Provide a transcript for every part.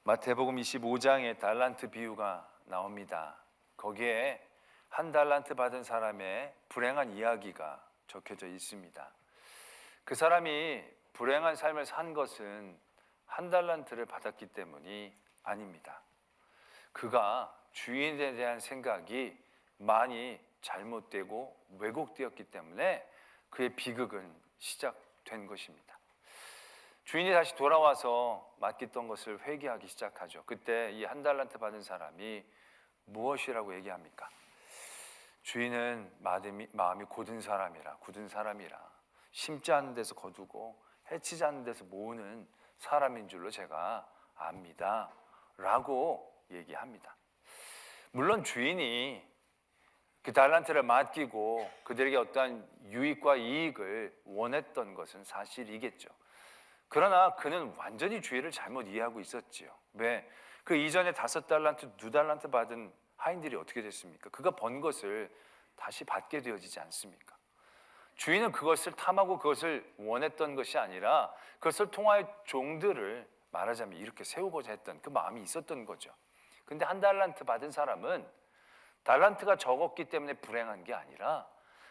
마태복음 25장에 달란트 비유가 나옵니다. 거기에 한 달란트 받은 사람의 불행한 이야기가 적혀져 있습니다. 그 사람이 불행한 삶을 산 것은 한 달란트를 받았기 때문이 아닙니다. 그가 주인에 대한 생각이 많이 잘못되고 왜곡되었기 때문에 그의 비극은 시작된 것입니다. 주인이 다시 돌아와서 맡겼던 것을 회개하기 시작하죠. 그때 이 한 달란트 받은 사람이 무엇이라고 얘기합니까? 주인은 마음이 굳은 사람이라 심지 않는 데서 거두고 해치지 않는 데서 모으는 사람인 줄로 제가 압니다 라고 얘기합니다. 물론 주인이 그 달란트를 맡기고 그들에게 어떠한 유익과 이익을 원했던 것은 사실이겠죠. 그러나 그는 완전히 주의를 잘못 이해하고 있었지요. 왜? 그 이전에 5달란트, 2달란트 받은 하인들이 어떻게 됐습니까? 그가 번 것을 다시 받게 되어지지 않습니까? 주인은 그것을 탐하고 그것을 원했던 것이 아니라 그것을 통하여 종들을 말하자면 이렇게 세우고자 했던 그 마음이 있었던 거죠. 근데 한 달란트 받은 사람은 달란트가 적었기 때문에 불행한 게 아니라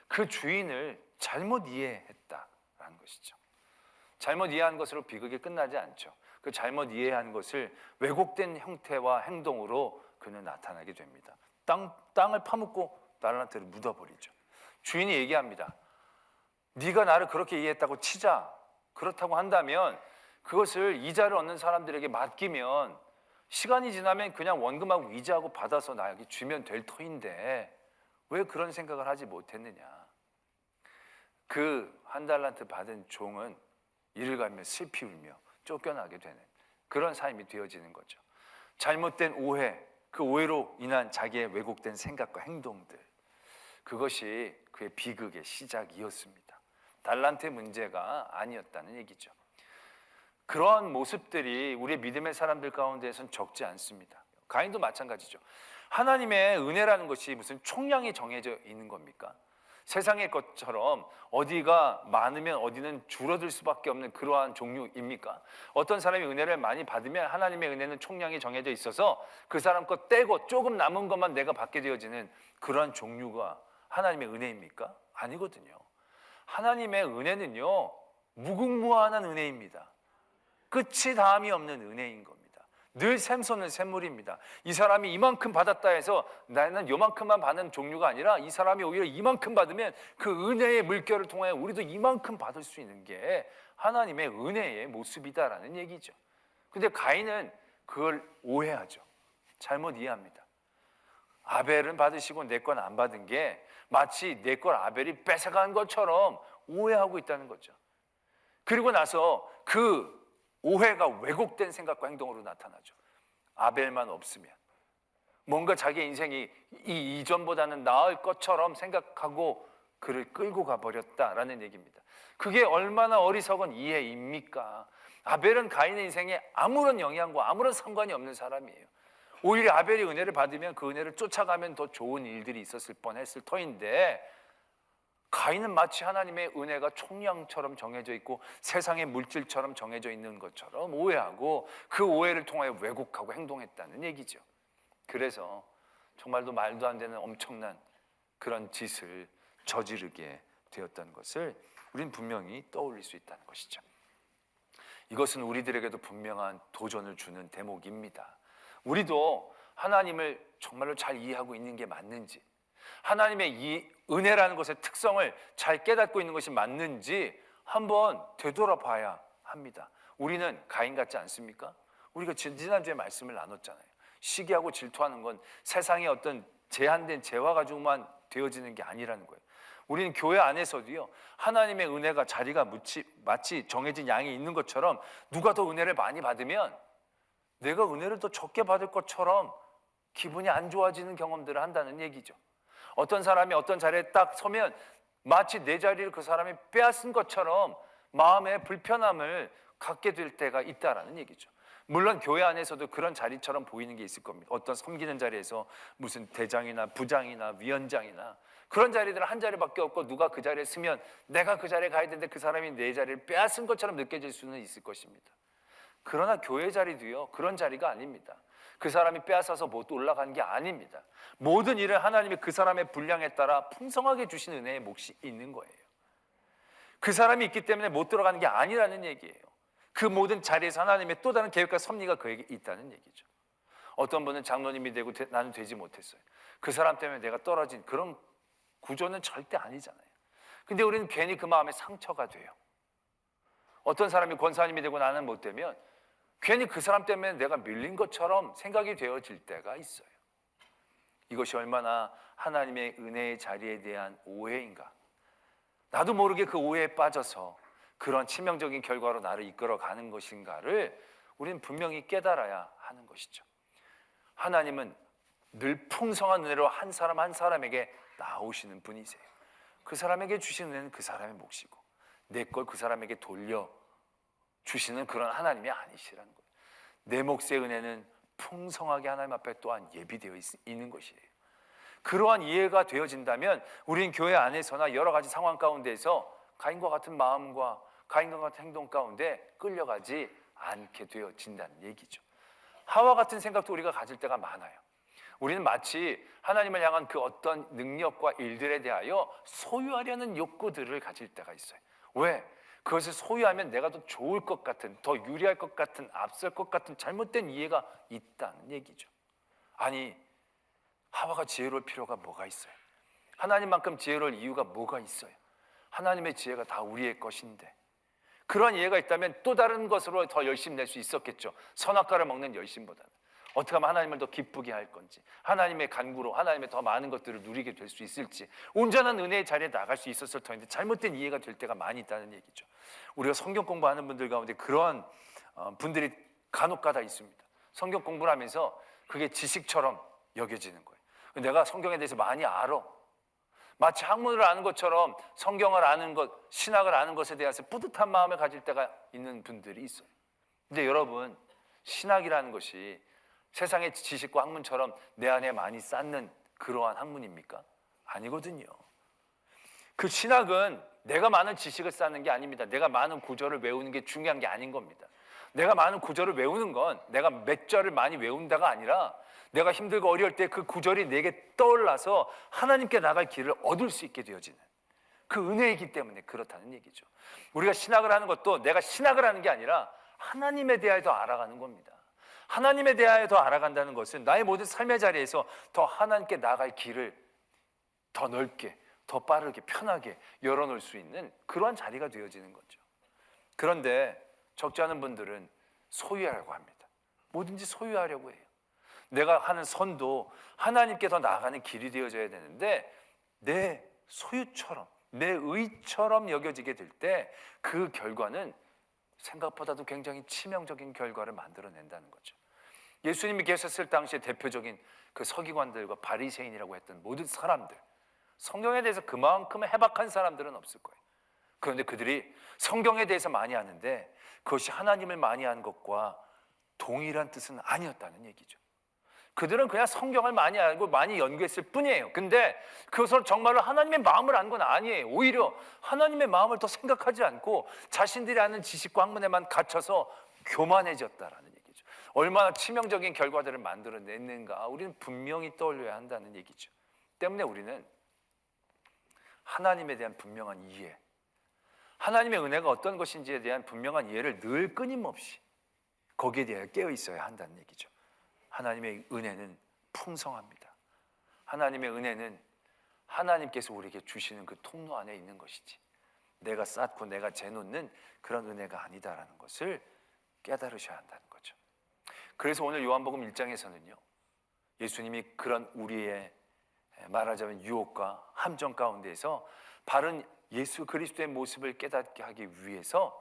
그 주인을 잘못 이해했다라는 것이죠. 잘못 이해한 것으로 비극이 끝나지 않죠. 그 잘못 이해한 것을 왜곡된 형태와 행동으로 그는 나타나게 됩니다. 땅을 파묻고 달란트를 묻어버리죠. 주인이 얘기합니다. 네가 나를 그렇게 이해했다고 치자. 그렇다고 한다면 그것을 이자를 얻는 사람들에게 맡기면 시간이 지나면 그냥 원금하고 이자하고 받아서 나에게 주면 될 터인데 왜 그런 생각을 하지 못했느냐. 그 한 달란트 받은 종은 이를 가며 슬피 울며 쫓겨나게 되는 그런 삶이 되어지는 거죠. 잘못된 오해, 그 오해로 인한 자기의 왜곡된 생각과 행동들, 그것이 그의 비극의 시작이었습니다. 달란트의 문제가 아니었다는 얘기죠. 그러한 모습들이 우리의 믿음의 사람들 가운데에선 적지 않습니다. 가인도 마찬가지죠. 하나님의 은혜라는 것이 무슨 총량이 정해져 있는 겁니까? 세상의 것처럼 어디가 많으면 어디는 줄어들 수밖에 없는 그러한 종류입니까? 어떤 사람이 은혜를 많이 받으면 하나님의 은혜는 총량이 정해져 있어서 그 사람 것 떼고 조금 남은 것만 내가 받게 되어지는 그러한 종류가 하나님의 은혜입니까? 아니거든요. 하나님의 은혜는요, 무궁무한한 은혜입니다. 끝이 다함이 없는 은혜인 겁니다. 늘 샘솟는 샘물입니다. 이 사람이 이만큼 받았다 해서 나는 요만큼만 받는 종류가 아니라 이 사람이 오히려 이만큼 받으면 그 은혜의 물결을 통해 우리도 이만큼 받을 수 있는 게 하나님의 은혜의 모습이다라는 얘기죠. 근데 가인은 그걸 오해하죠. 잘못 이해합니다. 아벨은 받으시고 내 건 안 받은 게 마치 내 걸 아벨이 뺏어간 것처럼 오해하고 있다는 거죠. 그리고 나서 그 오해가 왜곡된 생각과 행동으로 나타나죠. 아벨만 없으면 뭔가 자기 인생이 이 이전보다는 나을 것처럼 생각하고 그를 끌고 가버렸다라는 얘기입니다. 그게 얼마나 어리석은 이해입니까? 아벨은 가인의 인생에 아무런 영향과 아무런 상관이 없는 사람이에요. 오히려 아벨이 은혜를 받으면 그 은혜를 쫓아가면 더 좋은 일들이 있었을 뻔했을 터인데 가인은 마치 하나님의 은혜가 총량처럼 정해져 있고 세상의 물질처럼 정해져 있는 것처럼 오해하고 그 오해를 통하여 왜곡하고 행동했다는 얘기죠. 그래서 정말로 말도 안 되는 엄청난 그런 짓을 저지르게 되었다는 것을 우리는 분명히 떠올릴 수 있다는 것이죠. 이것은 우리들에게도 분명한 도전을 주는 대목입니다. 우리도 하나님을 정말로 잘 이해하고 있는 게 맞는지, 하나님의 이 은혜라는 것의 특성을 잘 깨닫고 있는 것이 맞는지 한번 되돌아봐야 합니다. 우리는 가인 같지 않습니까? 우리가 지난주에 말씀을 나눴잖아요. 시기하고 질투하는 건 세상의 어떤 제한된 재화 가지고만 되어지는 게 아니라는 거예요. 우리는 교회 안에서도요, 하나님의 은혜가 자리가 마치 정해진 양이 있는 것처럼 누가 더 은혜를 많이 받으면 내가 은혜를 더 적게 받을 것처럼 기분이 안 좋아지는 경험들을 한다는 얘기죠. 어떤 사람이 어떤 자리에 딱 서면 마치 내 자리를 그 사람이 빼앗은 것처럼 마음의 불편함을 갖게 될 때가 있다라는 얘기죠. 물론 교회 안에서도 그런 자리처럼 보이는 게 있을 겁니다. 어떤 섬기는 자리에서 무슨 대장이나 부장이나 위원장이나 그런 자리들은 한 자리밖에 없고 누가 그 자리에 서면 내가 그 자리에 가야 되는데 그 사람이 내 자리를 빼앗은 것처럼 느껴질 수는 있을 것입니다. 그러나 교회 자리도요, 그런 자리가 아닙니다. 그 사람이 빼앗아서 못 올라간 게 아닙니다. 모든 일을 하나님이 그 사람의 분량에 따라 풍성하게 주신 은혜의 몫이 있는 거예요. 그 사람이 있기 때문에 못 들어가는 게 아니라는 얘기예요. 그 모든 자리에서 하나님의 또 다른 계획과 섭리가 그에게 있다는 얘기죠. 어떤 분은 장로님이 되고 나는 되지 못했어요. 그 사람 때문에 내가 떨어진 그런 구조는 절대 아니잖아요. 근데 우리는 괜히 그 마음에 상처가 돼요. 어떤 사람이 권사님이 되고 나는 못 되면 괜히 그 사람 때문에 내가 밀린 것처럼 생각이 되어질 때가 있어요. 이것이 얼마나 하나님의 은혜의 자리에 대한 오해인가. 나도 모르게 그 오해에 빠져서 그런 치명적인 결과로 나를 이끌어가는 것인가를 우리는 분명히 깨달아야 하는 것이죠. 하나님은 늘 풍성한 은혜로 한 사람 한 사람에게 나오시는 분이세요. 그 사람에게 주신 은혜는 그 사람의 몫이고 내 걸 그 사람에게 돌려주시는 그런 하나님이 아니시라는 거예요. 내 몫의 은혜는 풍성하게 하나님 앞에 또한 예비되어 있는 것이에요. 그러한 이해가 되어진다면 우리는 교회 안에서나 여러 가지 상황 가운데에서 가인과 같은 마음과 가인과 같은 행동 가운데 끌려가지 않게 되어진다는 얘기죠. 하와 같은 생각도 우리가 가질 때가 많아요. 우리는 마치 하나님을 향한 그 어떤 능력과 일들에 대하여 소유하려는 욕구들을 가질 때가 있어요. 왜? 그것을 소유하면 내가 더 좋을 것 같은, 더 유리할 것 같은, 앞설 것 같은 잘못된 이해가 있다는 얘기죠. 아니, 하와가 지혜로울 필요가 뭐가 있어요? 하나님만큼 지혜로울 이유가 뭐가 있어요? 하나님의 지혜가 다 우리의 것인데 그러한 이해가 있다면 또 다른 것으로 더 열심 낼 수 있었겠죠. 선악과를 먹는 열심보다는 어떻게 하면 하나님을 더 기쁘게 할 건지, 하나님의 간구로 하나님의 더 많은 것들을 누리게 될 수 있을지, 온전한 은혜의 자리에 나갈 수 있었을 터인데 잘못된 이해가 될 때가 많이 있다는 얘기죠. 우리가 성경 공부하는 분들 가운데 그러한 분들이 간혹가다 있습니다. 성경 공부를 하면서 그게 지식처럼 여겨지는 거예요. 내가 성경에 대해서 많이 알아. 마치 학문을 아는 것처럼 성경을 아는 것, 신학을 아는 것에 대해서 뿌듯한 마음을 가질 때가 있는 분들이 있어요. 근데 여러분, 신학이라는 것이 세상의 지식과 학문처럼 내 안에 많이 쌓는 그러한 학문입니까? 아니거든요. 그 신학은 내가 많은 지식을 쌓는 게 아닙니다. 내가 많은 구절을 외우는 게 중요한 게 아닌 겁니다. 내가 많은 구절을 외우는 건 내가 몇 절을 많이 외운다가 아니라 내가 힘들고 어려울 때 그 구절이 내게 떠올라서 하나님께 나갈 길을 얻을 수 있게 되어지는 그 은혜이기 때문에 그렇다는 얘기죠. 우리가 신학을 하는 것도 내가 신학을 하는 게 아니라 하나님에 대하여 더 알아가는 겁니다. 하나님에 대하여 더 알아간다는 것은 나의 모든 삶의 자리에서 더 하나님께 나갈 길을 더 넓게, 더 빠르게, 편하게 열어놓을 수 있는 그러한 자리가 되어지는 거죠. 그런데 적지 않은 분들은 소유하려고 합니다. 뭐든지 소유하려고 해요. 내가 하는 선도 하나님께 더 나아가는 길이 되어져야 되는데 내 소유처럼, 내 의처럼 여겨지게 될 때 그 결과는 생각보다도 굉장히 치명적인 결과를 만들어낸다는 거죠. 예수님이 계셨을 당시에 대표적인 그 서기관들과 바리새인이라고 했던 모든 사람들, 성경에 대해서 그만큼 해박한 사람들은 없을 거예요. 그런데 그들이 성경에 대해서 많이 아는데 그것이 하나님을 많이 아는 것과 동일한 뜻은 아니었다는 얘기죠. 그들은 그냥 성경을 많이 알고 많이 연구했을 뿐이에요. 근데 그것을 정말로 하나님의 마음을 아는 건 아니에요. 오히려 하나님의 마음을 더 생각하지 않고 자신들이 아는 지식과 학문에만 갇혀서 교만해졌다라는 얘기죠. 얼마나 치명적인 결과들을 만들어냈는가 우리는 분명히 떠올려야 한다는 얘기죠. 때문에 우리는 하나님에 대한 분명한 이해, 하나님의 은혜가 어떤 것인지에 대한 분명한 이해를 늘 끊임없이 거기에 대해 깨어 있어야 한다는 얘기죠. 하나님의 은혜는 풍성합니다. 하나님의 은혜는 하나님께서 우리에게 주시는 그 통로 안에 있는 것이지 내가 쌓고 내가 재놓는 그런 은혜가 아니다라는 것을 깨달으셔야 한다는 거죠. 그래서 오늘 요한복음 1장에서는요 예수님이 그런 우리의 말하자면 유혹과 함정 가운데에서 바른 예수 그리스도의 모습을 깨닫게 하기 위해서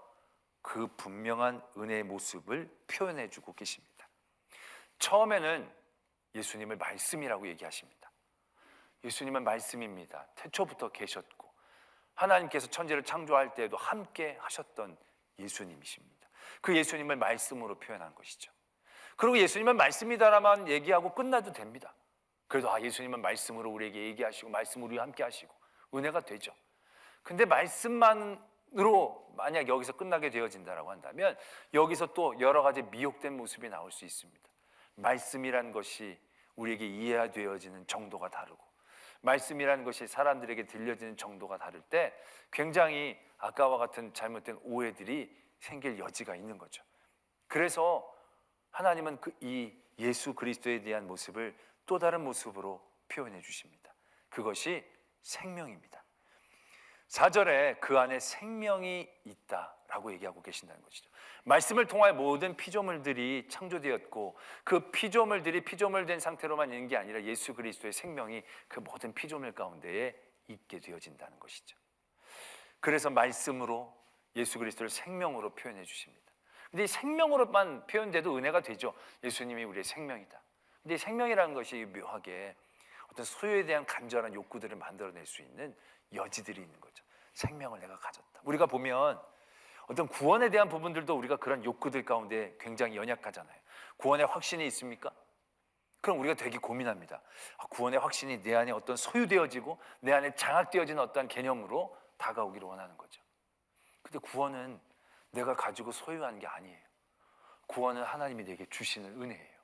그 분명한 은혜의 모습을 표현해 주고 계십니다. 처음에는 예수님을 말씀이라고 얘기하십니다. 예수님은 말씀입니다. 태초부터 계셨고 하나님께서 천지를 창조할 때에도 함께 하셨던 예수님이십니다. 그 예수님을 말씀으로 표현한 것이죠. 그리고 예수님은 말씀이다라만 얘기하고 끝나도 됩니다. 그래도 예수님은 말씀으로 우리에게 얘기하시고 말씀으로 함께 하시고 은혜가 되죠. 근데 말씀만 만약 여기서 끝나게 되어진다라고 한다면 여기서 또 여러 가지 미혹된 모습이 나올 수 있습니다. 말씀이란 것이 우리에게 이해되어지는 정도가 다르고 말씀이라는 것이 사람들에게 들려지는 정도가 다를 때 굉장히 아까와 같은 잘못된 오해들이 생길 여지가 있는 거죠. 그래서 하나님은 이 예수 그리스도에 대한 모습을 또 다른 모습으로 표현해 주십니다. 그것이 생명입니다. 4절에 그 안에 생명이 있다라고 얘기하고 계신다는 것이죠. 말씀을 통하여 모든 피조물들이 창조되었고 그 피조물들이 피조물된 상태로만 있는 게 아니라 예수 그리스도의 생명이 그 모든 피조물 가운데에 있게 되어진다는 것이죠. 그래서 말씀으로 예수 그리스도를 생명으로 표현해 주십니다. 근데 이 생명으로만 표현돼도 은혜가 되죠. 예수님이 우리의 생명이다. 근데 이 생명이라는 것이 묘하게 어떤 소유에 대한 간절한 욕구들을 만들어낼 수 있는 여지들이 있는 거죠. 생명을 내가 가졌다. 우리가 보면 어떤 구원에 대한 부분들도 우리가 그런 욕구들 가운데 굉장히 연약하잖아요. 구원의 확신이 있습니까? 그럼 우리가 되게 고민합니다. 구원의 확신이 내 안에 어떤 소유되어지고 내 안에 장악되어지는 어떤 개념으로 다가오기를 원하는 거죠. 근데 구원은 내가 가지고 소유하는 게 아니에요. 구원은 하나님이 내게 주시는 은혜예요.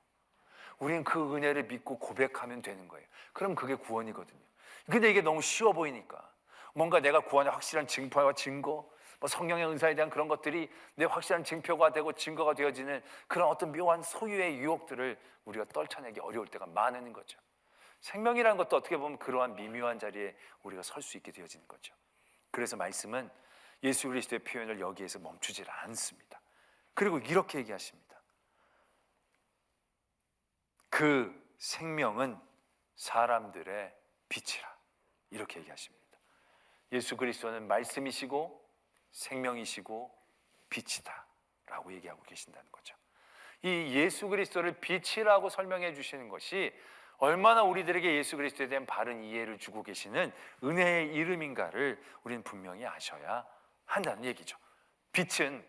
우리는 그 은혜를 믿고 고백하면 되는 거예요. 그럼 그게 구원이거든요. 근데 이게 너무 쉬워 보이니까 뭔가 내가 구원의 확실한 증거와 증거, 성령의 은사에 대한 그런 것들이 내 확실한 증표가 되고 증거가 되어지는 그런 어떤 묘한 소유의 유혹들을 우리가 떨쳐내기 어려울 때가 많은 거죠. 생명이라는 것도 어떻게 보면 그러한 미묘한 자리에 우리가 설 수 있게 되어지는 거죠. 그래서 말씀은 예수 그리스도의 표현을 여기에서 멈추질 않습니다. 그리고 이렇게 얘기하십니다. 그 생명은 사람들의 빛이라. 이렇게 얘기하십니다. 예수 그리스도는 말씀이시고 생명이시고 빛이다 라고 얘기하고 계신다는 거죠. 이 예수 그리스도를 빛이라고 설명해 주시는 것이 얼마나 우리들에게 예수 그리스도에 대한 바른 이해를 주고 계시는 은혜의 이름인가를 우리는 분명히 아셔야 한다는 얘기죠. 빛은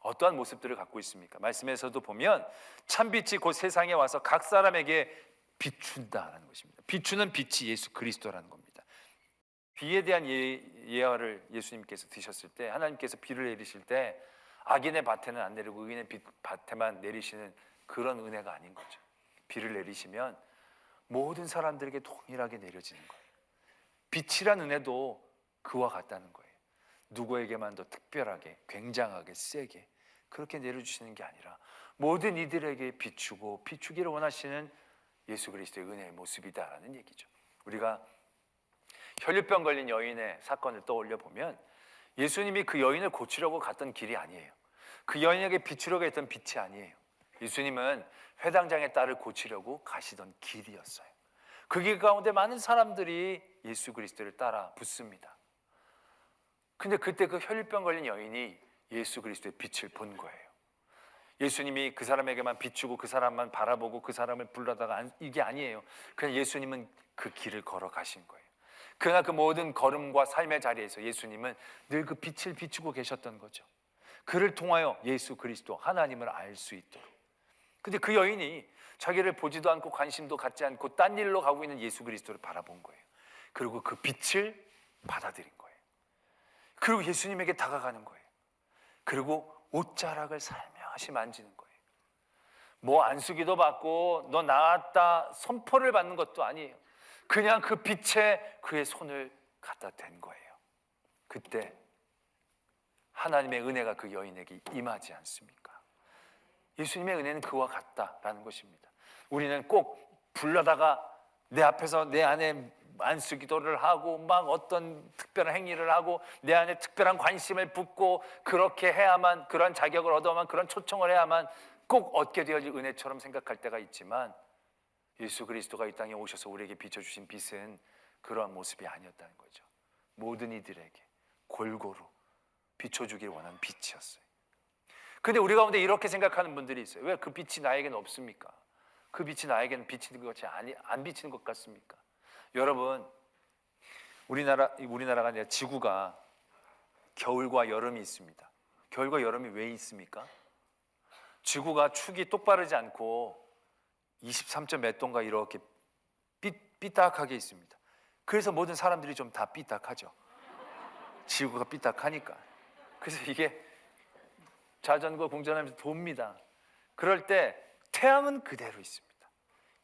어떠한 모습들을 갖고 있습니까? 말씀에서도 보면 참빛이 곧 세상에 와서 각 사람에게 비춘다라는 것입니다. 비추는 빛이 예수 그리스도라는 겁니다. 비에 대한 예화를 예수님께서 드셨을 때 하나님께서 비를 내리실 때 악인의 밭에는 안 내리고 의인의 밭에만 내리시는 그런 은혜가 아닌 거죠. 비를 내리시면 모든 사람들에게 동일하게 내려지는 거예요. 빛이란 은혜도 그와 같다는 거예요. 누구에게만 더 특별하게 굉장하게 세게 그렇게 내려주시는 게 아니라 모든 이들에게 비추고 비추기를 원하시는 예수 그리스도의 은혜의 모습이다라는 얘기죠. 우리가 혈류병 걸린 여인의 사건을 떠올려 보면 예수님이 그 여인을 고치려고 갔던 길이 아니에요. 그 여인에게 비추려고 했던 빛이 아니에요. 예수님은 회당장의 딸을 고치려고 가시던 길이었어요. 그 길 가운데 많은 사람들이 예수 그리스도를 따라 붙습니다. 근데 그때 그 혈류병 걸린 여인이 예수 그리스도의 빛을 본 거예요. 예수님이 그 사람에게만 비추고 그 사람만 바라보고 그 사람을 불러다가 이게 아니에요. 그냥 예수님은 그 길을 걸어가신 거예요. 그러나 그 모든 걸음과 삶의 자리에서 예수님은 늘 그 빛을 비추고 계셨던 거죠. 그를 통하여 예수 그리스도 하나님을 알 수 있도록. 근데 그 여인이 자기를 보지도 않고 관심도 갖지 않고 딴 일로 가고 있는 예수 그리스도를 바라본 거예요. 그리고 그 빛을 받아들인 거예요. 그리고 예수님에게 다가가는 거예요. 그리고 옷자락을 살며시 만지는 거예요. 뭐 안수기도 받고 너 나았다 선포를 받는 것도 아니에요. 그냥 그 빛에 그의 손을 갖다 댄 거예요. 그때 하나님의 은혜가 그 여인에게 임하지 않습니까? 예수님의 은혜는 그와 같다라는 것입니다. 우리는 꼭 불러다가 내 앞에서 내 안에 안수기도를 하고 막 어떤 특별한 행위를 하고 내 안에 특별한 관심을 붓고 그렇게 해야만 그런 자격을 얻어야만 그런 초청을 해야만 꼭 얻게 되어질 은혜처럼 생각할 때가 있지만 예수 그리스도가 이 땅에 오셔서 우리에게 비춰주신 빛은 그러한 모습이 아니었다는 거죠. 모든 이들에게 골고루 비춰주길 원하는 빛이었어요. 근데 우리 가운데 이렇게 생각하는 분들이 있어요. 왜 그 빛이 나에게는 없습니까? 그 빛이 나에게는 비치는 것이 안 비치는 것 같습니까? 여러분, 우리나라가 아니라 지구가 겨울과 여름이 있습니다. 겨울과 여름이 왜 있습니까? 지구가 축이 똑바르지 않고 23점 몇 도인가 이렇게 삐딱하게 있습니다. 그래서 모든 사람들이 좀 다 삐딱하죠. 지구가 삐딱하니까. 그래서 이게 자전거 공전하면서 돕니다. 그럴 때 태양은 그대로 있습니다.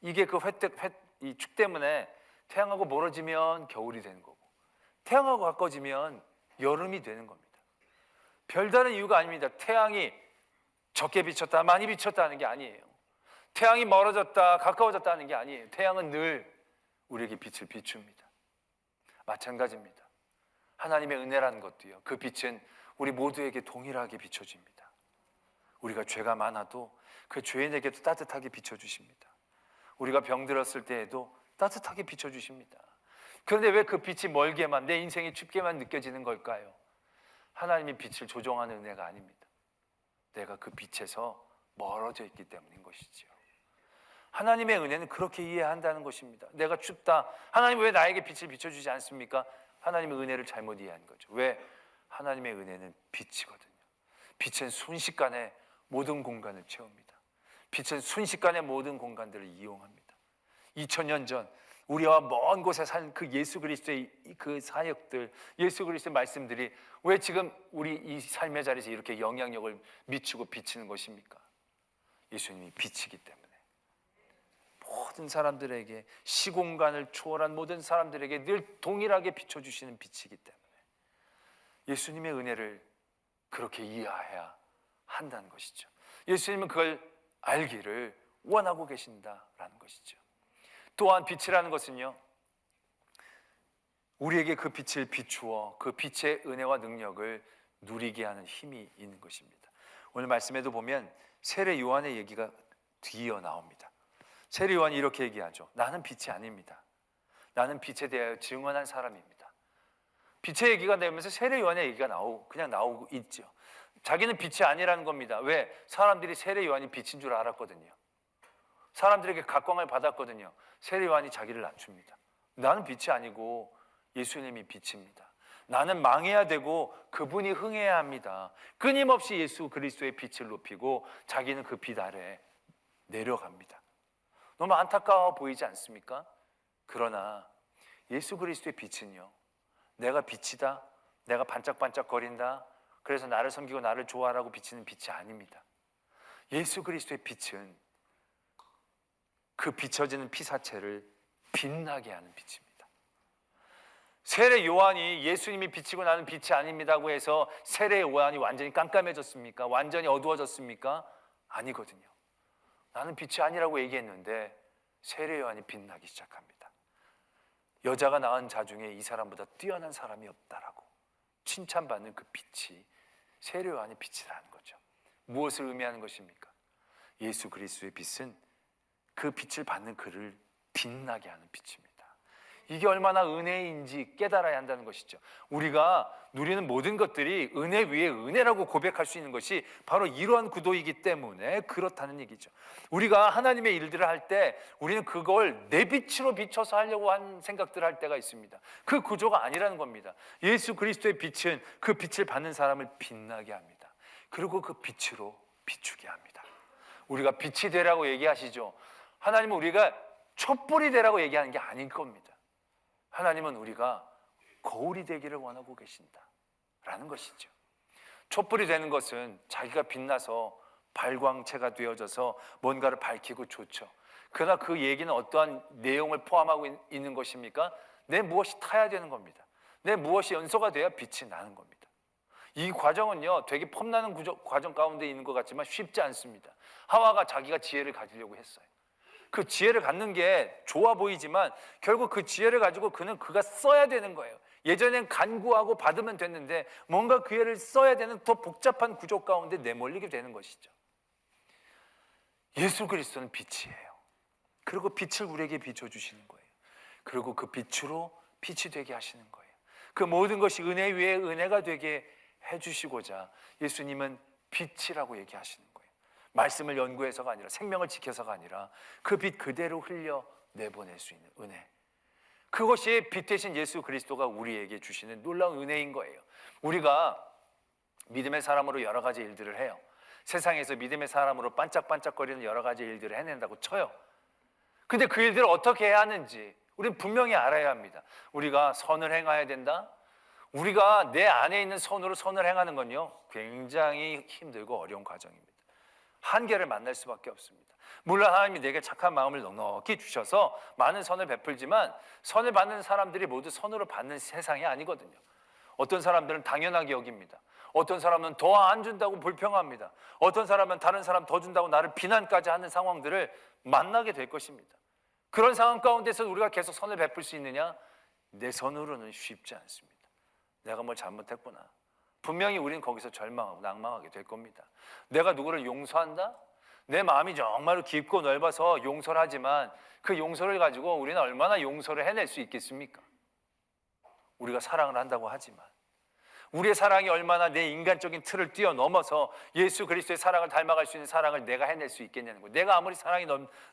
이게 이 축 때문에 태양하고 멀어지면 겨울이 되는 거고, 태양하고 가까워지면 여름이 되는 겁니다. 별다른 이유가 아닙니다. 태양이 적게 비쳤다, 많이 비쳤다는 게 아니에요. 태양이 멀어졌다, 가까워졌다는 게 아니에요. 태양은 늘 우리에게 빛을 비춥니다. 마찬가지입니다. 하나님의 은혜라는 것도요, 그 빛은 우리 모두에게 동일하게 비춰집니다. 우리가 죄가 많아도 그 죄인에게도 따뜻하게 비춰주십니다. 우리가 병들었을 때에도 따뜻하게 비춰주십니다. 그런데 왜 그 빛이 멀게만, 내 인생이 춥게만 느껴지는 걸까요? 하나님이 빛을 조종하는 은혜가 아닙니다. 내가 그 빛에서 멀어져 있기 때문인 것이지요. 하나님의 은혜는 그렇게 이해한다는 것입니다. 내가 춥다, 하나님 왜 나에게 빛을 비춰주지 않습니까? 하나님의 은혜를 잘못 이해한 거죠. 왜? 하나님의 은혜는 빛이거든요. 빛은 순식간에 모든 공간을 채웁니다. 빛은 순식간에 모든 공간들을 이용합니다. 2000년 전 우리와 먼 곳에 산 그 예수 그리스도의 그 사역들, 예수 그리스도의 말씀들이 왜 지금 우리 이 삶의 자리에서 이렇게 영향력을 미치고 비치는 것입니까? 예수님이 빛이기 때문에. 모든 사람들에게, 시공간을 초월한 모든 사람들에게 늘 동일하게 비춰주시는 빛이기 때문에 예수님의 은혜를 그렇게 이해해야 한다는 것이죠. 예수님은 그걸 알기를 원하고 계신다라는 것이죠. 또한 빛이라는 것은요, 우리에게 그 빛을 비추어 그 빛의 은혜와 능력을 누리게 하는 힘이 있는 것입니다. 오늘 말씀에도 보면 세례 요한의 얘기가 뒤이어 나옵니다. 세례 요한이 이렇게 얘기하죠. 나는 빛이 아닙니다. 나는 빛에 대하여 증언한 사람입니다. 빛의 얘기가 되면서 세례 요한의 얘기가 그냥 나오고 있죠. 자기는 빛이 아니라는 겁니다. 왜? 사람들이 세례 요한이 빛인 줄 알았거든요. 사람들에게 각광을 받았거든요. 세례 요한이 자기를 낮춥니다. 나는 빛이 아니고 예수님이 빛입니다. 나는 망해야 되고 그분이 흥해야 합니다. 끊임없이 예수 그리스도의 빛을 높이고 자기는 그 빛 아래 내려갑니다. 너무 안타까워 보이지 않습니까? 그러나 예수 그리스도의 빛은요, 내가 빛이다, 내가 반짝반짝거린다, 그래서 나를 섬기고 나를 좋아하라고 비치는 빛이 아닙니다. 예수 그리스도의 빛은 그 비춰지는 피사체를 빛나게 하는 빛입니다. 세례 요한이 예수님이 비치고 나는 빛이 아닙니다고 해서 세례 요한이 완전히 깜깜해졌습니까? 완전히 어두워졌습니까? 아니거든요. 나는 빛이 아니라고 얘기했는데 세례 요한이 빛나기 시작합니다. 여자가 낳은 자 중에 이 사람보다 뛰어난 사람이 없다라고 칭찬받는 그 빛이 세례 요한의 빛이라는 거죠. 무엇을 의미하는 것입니까? 예수 그리스도의 빛은 그 빛을 받는 그를 빛나게 하는 빛입니다. 이게 얼마나 은혜인지 깨달아야 한다는 것이죠. 우리가 누리는 모든 것들이 은혜 위에 은혜라고 고백할 수 있는 것이 바로 이러한 구도이기 때문에 그렇다는 얘기죠. 우리가 하나님의 일들을 할 때 우리는 그걸 내 빛으로 비춰서 하려고 한 생각들을 할 때가 있습니다. 그 구조가 아니라는 겁니다. 예수 그리스도의 빛은 그 빛을 받는 사람을 빛나게 합니다. 그리고 그 빛으로 비추게 합니다. 우리가 빛이 되라고 얘기하시죠. 하나님은 우리가 촛불이 되라고 얘기하는 게 아닐 겁니다. 하나님은 우리가 거울이 되기를 원하고 계신다라는 것이죠. 촛불이 되는 것은 자기가 빛나서 발광체가 되어져서 뭔가를 밝히고 좋죠. 그러나 그 얘기는 어떠한 내용을 포함하고 있는 것입니까? 내 무엇이 타야 되는 겁니다. 내 무엇이 연소가 돼야 빛이 나는 겁니다. 이 과정은요, 되게 폼나는 과정 가운데 있는 것 같지만 쉽지 않습니다. 하와가 자기가 지혜를 가지려고 했어요. 그 지혜를 갖는 게 좋아 보이지만 결국 그 지혜를 가지고 그가 써야 되는 거예요. 예전엔 간구하고 받으면 됐는데 뭔가 그 애를 써야 되는 더 복잡한 구조 가운데 내몰리게 되는 것이죠. 예수 그리스도는 빛이에요. 그리고 빛을 우리에게 비춰주시는 거예요. 그리고 그 빛으로 빛이 되게 하시는 거예요. 그 모든 것이 은혜 위에 은혜가 되게 해주시고자 예수님은 빛이라고 얘기하시는 거예요. 말씀을 연구해서가 아니라 생명을 지켜서가 아니라 그 빛 그대로 흘려 내보낼 수 있는 은혜. 그것이 빛 대신 예수 그리스도가 우리에게 주시는 놀라운 은혜인 거예요. 우리가 믿음의 사람으로 여러 가지 일들을 해요. 세상에서 믿음의 사람으로 반짝반짝거리는 여러 가지 일들을 해낸다고 쳐요. 근데 그 일들을 어떻게 해야 하는지 우리는 분명히 알아야 합니다. 우리가 선을 행해야 된다. 우리가 내 안에 있는 선으로 선을 행하는 건요, 굉장히 힘들고 어려운 과정입니다. 한계를 만날 수밖에 없습니다. 물론 하나님이 내게 착한 마음을 넉넉히 주셔서 많은 선을 베풀지만 선을 받는 사람들이 모두 선으로 받는 세상이 아니거든요. 어떤 사람들은 당연하게 여깁니다. 어떤 사람은 더 안 준다고 불평합니다. 어떤 사람은 다른 사람 더 준다고 나를 비난까지 하는 상황들을 만나게 될 것입니다. 그런 상황 가운데서 우리가 계속 선을 베풀 수 있느냐? 내 선으로는 쉽지 않습니다. 내가 뭘 잘못했구나. 분명히 우리는 거기서 절망하고 낭망하게 될 겁니다. 내가 누구를 용서한다? 내 마음이 정말로 깊고 넓어서 용서를 하지만 그 용서를 가지고 우리는 얼마나 용서를 해낼 수 있겠습니까? 우리가 사랑을 한다고 하지만 우리의 사랑이 얼마나 내 인간적인 틀을 뛰어넘어서 예수 그리스도의 사랑을 닮아갈 수 있는 사랑을 내가 해낼 수 있겠냐는 거예요. 내가 아무리 사랑이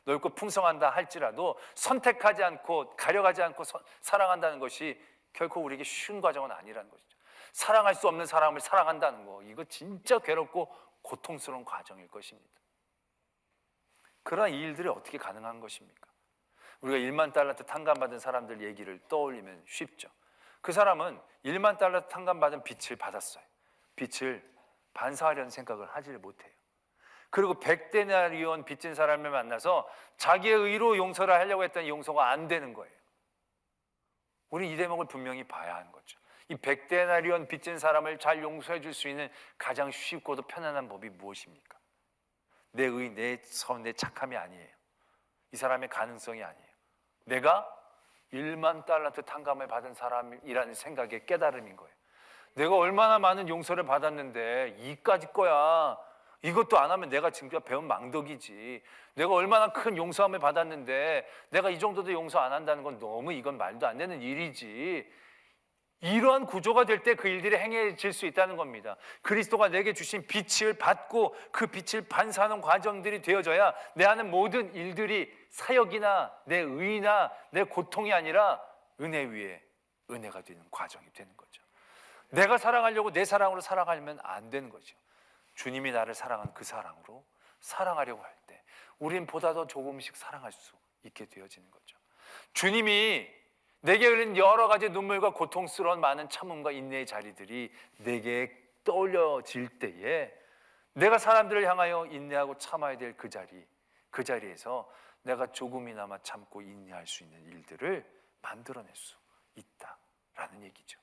넓고 풍성한다 할지라도 선택하지 않고 가려가지 않고 사랑한다는 것이 결코 우리에게 쉬운 과정은 아니라는 것이죠. 사랑할 수 없는 사람을 사랑한다는 거, 이거 진짜 괴롭고 고통스러운 과정일 것입니다. 그러나 이 일들이 어떻게 가능한 것입니까? 우리가 1만 달란트 탕감받은 사람들 얘기를 떠올리면 쉽죠. 그 사람은 1만 달란트 탕감받은 빚을 받았어요. 빚을 반사하려는 생각을 하지를 못해요. 그리고 100데나리온 빚진 사람을 만나서 자기의 의로 용서를 하려고 했더니 용서가 안 되는 거예요. 우리 이 대목을 분명히 봐야 하는 거죠. 이 100데나리온 빚진 사람을 잘 용서해 줄 수 있는 가장 쉽고도 편안한 법이 무엇입니까? 내 의, 내 선, 내 착함이 아니에요. 이 사람의 가능성이 아니에요. 내가 1만 달란트 탕감을 받은 사람이라는 생각의 깨달음인 거예요. 내가 얼마나 많은 용서를 받았는데 이까지 거야. 이것도 안 하면 내가 지금까지 배운 망덕이지. 내가 얼마나 큰 용서함을 받았는데 내가 이 정도도 용서 안 한다는 건 너무 이건 말도 안 되는 일이지. 이러한 구조가 될 때 그 일들이 행해질 수 있다는 겁니다. 그리스도가 내게 주신 빛을 받고 그 빛을 반사하는 과정들이 되어져야 내 안에 모든 일들이 사역이나 내 의나 내 고통이 아니라 은혜 위에 은혜가 되는 과정이 되는 거죠. 내가 사랑하려고 내 사랑으로 살아가면 안 되는 거죠. 주님이 나를 사랑한 그 사랑으로 살아가려고 할 때 우린 보다 더 조금씩 사랑할 수 있게 되어지는 거죠. 주님이 내게 흘린 여러 가지 눈물과 고통스러운 많은 참음과 인내의 자리들이 내게 떠올려질 때에 내가 사람들을 향하여 인내하고 참아야 될 그 자리에서 내가 조금이나마 참고 인내할 수 있는 일들을 만들어낼 수 있다라는 얘기죠.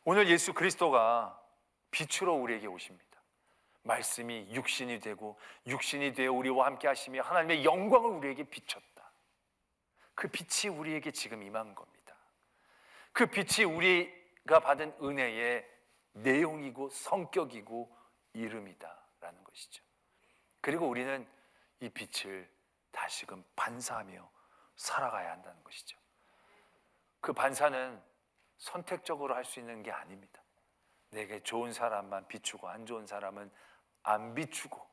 오늘 예수 그리스도가 빛으로 우리에게 오십니다. 말씀이 육신이 되고 육신이 되어 우리와 함께 하시며 하나님의 영광을 우리에게 비췄다. 그 빛이 우리에게 지금 임한 겁니다. 그 빛이 우리가 받은 은혜의 내용이고 성격이고 이름이다라는 것이죠. 그리고 우리는 이 빛을 다시금 반사하며 살아가야 한다는 것이죠. 그 반사는 선택적으로 할 수 있는 게 아닙니다. 내게 좋은 사람만 비추고 안 좋은 사람은 안 비추고,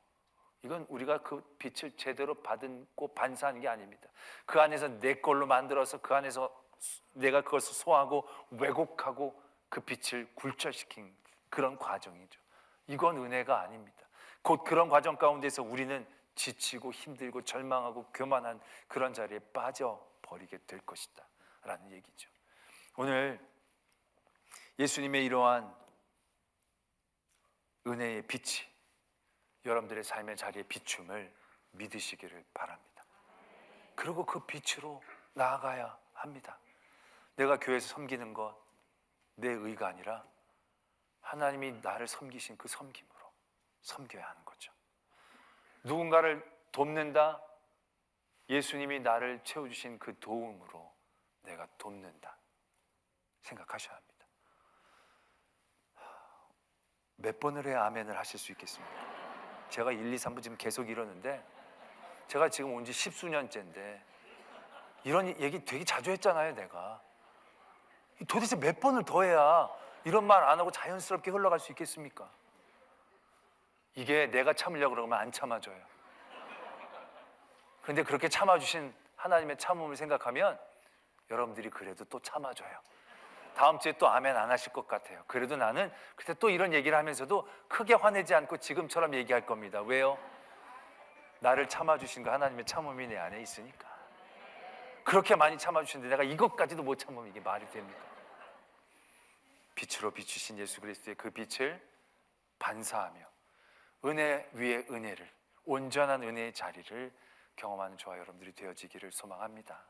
이건 우리가 그 빛을 제대로 받고 반사하는 게 아닙니다. 그 안에서 내 걸로 만들어서 그 안에서 내가 그것을 소화하고 왜곡하고 그 빛을 굴절시킨 그런 과정이죠. 이건 은혜가 아닙니다. 곧 그런 과정 가운데서 우리는 지치고 힘들고 절망하고 교만한 그런 자리에 빠져버리게 될 것이다 라는 얘기죠. 오늘 예수님의 이러한 은혜의 빛이 여러분들의 삶의 자리에 비춤을 믿으시기를 바랍니다. 그리고 그 빛으로 나아가야 합니다. 내가 교회에서 섬기는 것 내 의가 아니라 하나님이 나를 섬기신 그 섬김으로 섬겨야 하는 거죠. 누군가를 돕는다, 예수님이 나를 채워주신 그 도움으로 내가 돕는다 생각하셔야 합니다. 몇 번을 해야 아멘을 하실 수 있겠습니까? 제가 1, 2, 3부 지금 계속 이러는데 제가 지금 온 지 10수년째인데 이런 얘기 되게 자주 했잖아요. 내가 도대체 몇 번을 더 해야 이런 말 안 하고 자연스럽게 흘러갈 수 있겠습니까? 이게 내가 참으려고 그러면 안 참아줘요. 그런데 그렇게 참아주신 하나님의 참음을 생각하면 여러분들이 그래도 또 참아줘요. 다음 주에 또 아멘 안 하실 것 같아요. 그래도 나는 그때 또 이런 얘기를 하면서도 크게 화내지 않고 지금처럼 얘기할 겁니다. 왜요? 나를 참아주신 그 하나님의 참음이 내 안에 있으니까. 그렇게 많이 참아주시는데 내가 이것까지도 못 참으면 이게 말이 됩니까? 빛으로 비추신 예수 그리스도의 그 빛을 반사하며 은혜 위에 은혜를, 온전한 은혜의 자리를 경험하는 저와 여러분들이 되어지기를 소망합니다.